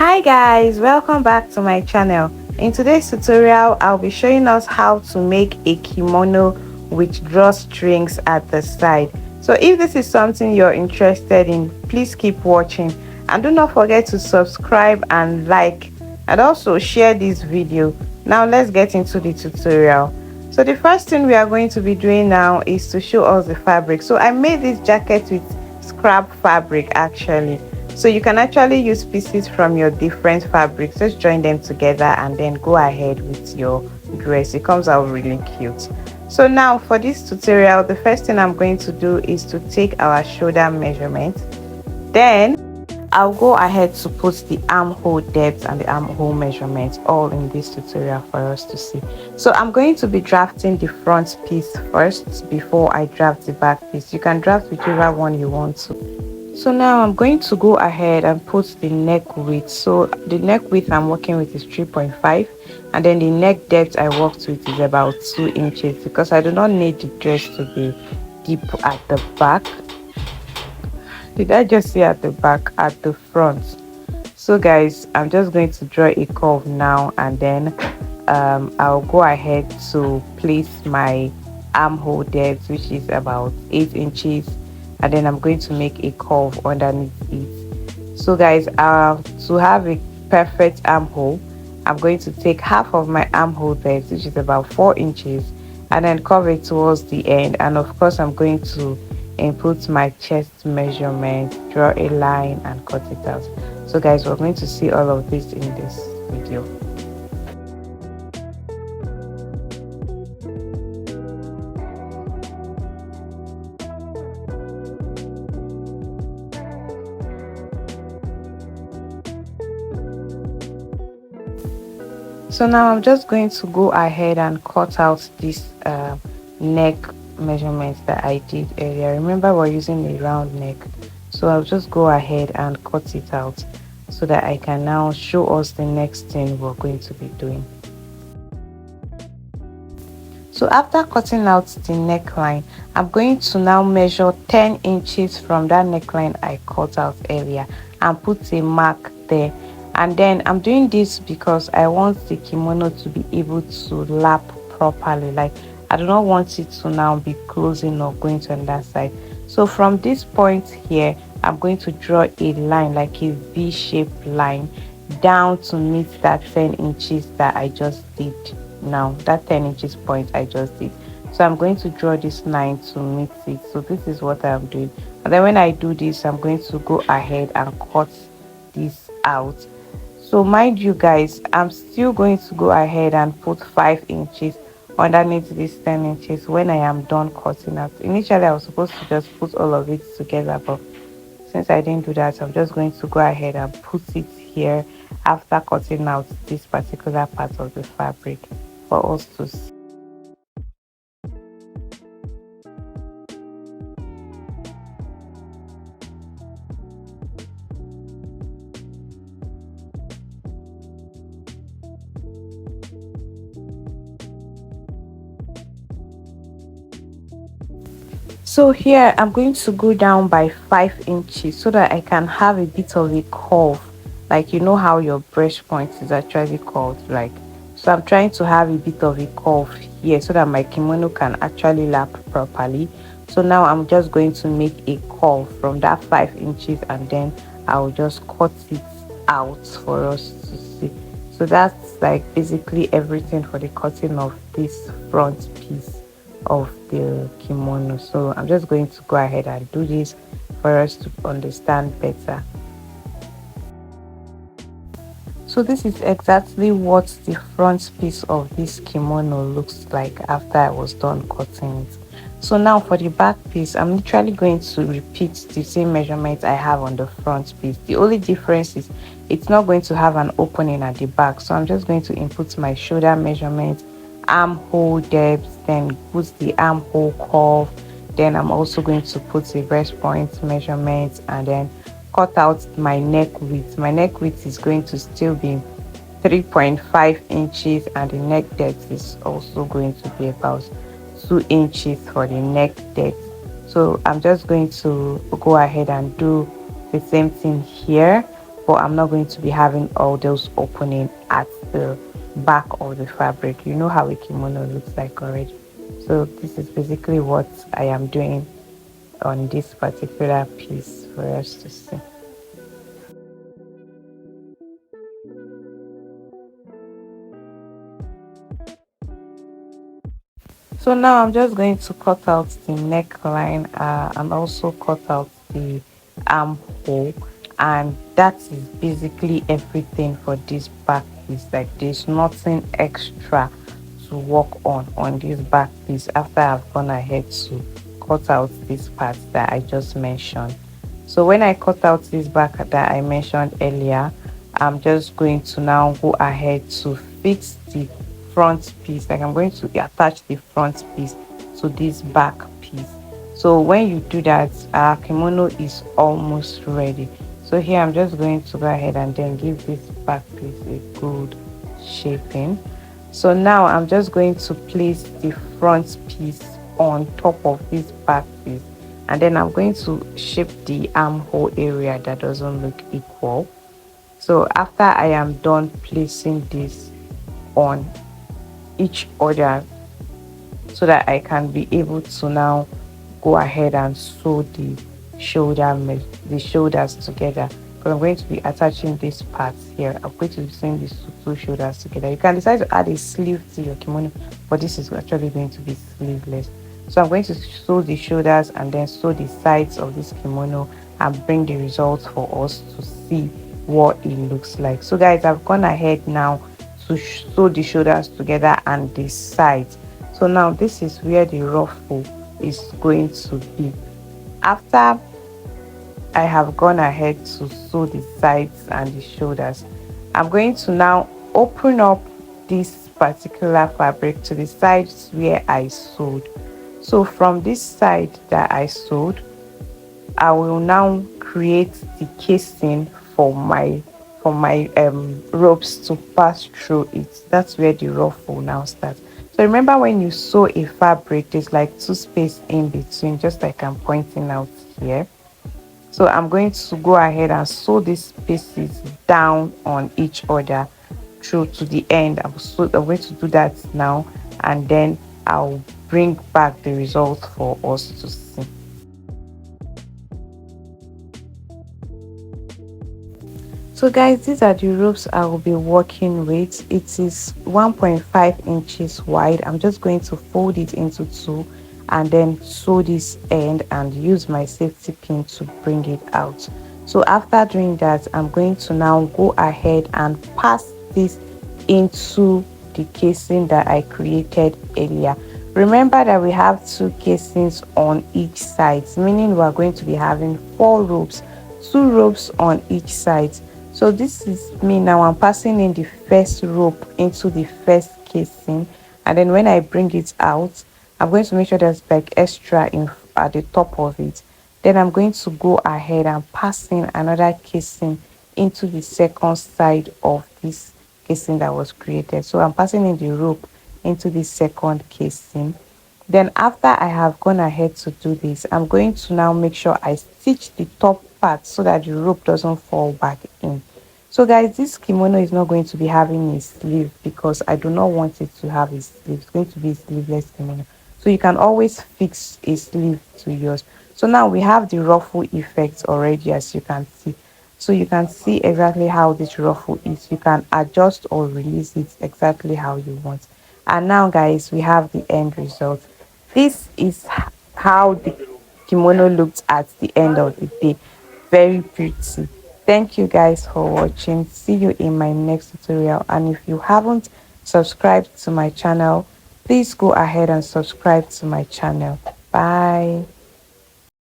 Hi guys, welcome back to my channel. In today's tutorial I'll be showing us how to make a kimono with drawstrings at the side. So if this is something you're interested in, please keep watching and do not forget to subscribe and like and also share this video. Now let's get into the tutorial. So the first thing we are going to be doing now is to show us the fabric. So I made this jacket with scrap fabric actually, so you can actually use pieces from your different fabrics, just join them together and then go ahead with your dress. It comes out really cute. So now for this tutorial, the first thing I'm going to do is to take our shoulder measurement. Then I'll go ahead to put the armhole depth and the armhole measurements all in this tutorial for us to see. So I'm going to be drafting the front piece first before I draft the back piece. You can draft whichever one you want to. So now I'm going to go ahead and put the neck width. So the neck width I'm working with is 3.5, and then the neck depth I worked with is about 2 inches because I do not need the dress to be deep at the back. Did I just say at the back? At the front. So guys, I'm just going to draw a curve now, and then I'll go ahead to place my armhole depth, which is about 8 inches, and then I'm going to make a curve underneath it. So guys, to have a perfect armhole, I'm going to take half of my armhole depth, which is about 4 inches, and then curve it towards the end. And of course I'm going to input my chest measurement, draw a line and cut it out. So guys, we're going to see all of this in this video. So now I'm just going to go ahead and cut out this neck measurements that I did earlier. Remember, we're using a round neck, so I'll just go ahead and cut it out so that I can now show us the next thing we're going to be doing. So after cutting out the neckline, I'm going to now measure 10 inches from that neckline I cut out earlier and put a mark there. And then I'm doing this because I want the kimono to be able to lap properly. Like, I do not want it to now be closing or going to another side. So from this point here, I'm going to draw a line, like a V-shaped line, down to meet that 10 inches that I just did. Now that 10 inches point I just did, so I'm going to draw this line to meet it. So this is what I'm doing, and then when I do this, I'm going to go ahead and cut this out. So mind you guys, I'm still going to go ahead and put 5 inches underneath this 10 inches when I am done cutting out. Initially I was supposed to just put all of it together, but since I didn't do that, I'm just going to go ahead and put it here after cutting out this particular part of the fabric for us to see. So here I'm going to go down by 5 inches so that I can have a bit of a curve, like you know how your breast point is actually curved, like. So I'm trying to have a bit of a curve here so that my kimono can actually lap properly. So now I'm just going to make a curve from that 5 inches, and then I'll just cut it out for us to see. So that's like basically everything for the cutting of this front piece of the kimono. So I'm just going to go ahead and do this for us to understand better. So this is exactly what the front piece of this kimono looks like after I was done cutting it. So now for the back piece, I'm literally going to repeat the same measurement I have on the front piece. The only difference is it's not going to have an opening at the back. So I'm just going to input my shoulder measurement, armhole depth, then put the armhole curve. Then I'm also going to put the breast point measurement and then cut out my neck width. My neck width is going to still be 3.5 inches, and the neck depth is also going to be about 2 inches for the neck depth. So I'm just going to go ahead and do the same thing here. but I'm not going to be having all those opening at the back of the fabric. You know how a kimono looks like already. So this is basically what I am doing on this particular piece for us to see. So now I'm just going to cut out the neckline and also cut out the armhole, and that is basically everything for this back piece. Like there's nothing extra to work on this back piece after I've gone ahead to cut out this part that I just mentioned. So when I cut out this back that I mentioned earlier, I'm just going to now go ahead to fix the front piece. Like I'm going to attach the front piece to this back piece. So when you do that, our kimono is almost ready. So here I'm just going to go ahead and then give this back piece a good shaping. So now I'm just going to place the front piece on top of this back piece, and then I'm going to shape the armhole area that doesn't look equal. So after I am done placing this on each other, so that I can be able to now go ahead and sew the the shoulders together. But I'm going to be attaching this part here. I'm going to be sewing these two shoulders together. You can decide to add a sleeve to your kimono, but this is actually going to be sleeveless. So I'm going to sew the shoulders and then sew the sides of this kimono and bring the results for us to see what it looks like. So guys, I've gone ahead now to sew the shoulders together and the sides. So now this is where the ruffle is going to be. After I have gone ahead to sew the sides and the shoulders, I'm going to now open up this particular fabric to the sides where I sewed. So from this side that I sewed, I will now create the casing for my ropes to pass through it. That's where the ruffle now starts. So remember, when you sew a fabric, there's like two space in between, just like I'm pointing out here. So I'm going to go ahead and sew these pieces down on each other through to the end. I'm going to do that now, and then I'll bring back the result for us to see. So guys, these are the ropes I will be working with. It is 1.5 inches wide. I'm just going to fold it into two and then sew this end and use my safety pin to bring it out. So after doing that, I'm going to now go ahead and pass this into the casing that I created earlier. Remember that we have two casings on each side, meaning we are going to be having four ropes, two ropes on each side. So this is me now. I'm passing in the first rope into the first casing, and then when I bring it out, I'm going to make sure there's like extra in at the top of it. Then I'm going to go ahead and pass in another casing into the second side of this casing that was created. So I'm passing in the rope into the second casing. Then after I have gone ahead to do this, I'm going to now make sure I stitch the top part so that the rope doesn't fall back in. So guys, this kimono is not going to be having a sleeve because I do not want it to have a sleeve. It's going to be a sleeveless kimono. So you can always fix a sleeve to yours. So now we have the ruffle effect already, as you can see. So you can see exactly how this ruffle is. You can adjust or release it exactly how you want. And now guys, we have the end result. This is how the kimono looked at the end of the day. Very pretty. Thank you guys for watching. See you in my next tutorial. And if you haven't subscribed to my channel, please go ahead and subscribe to my channel. Bye.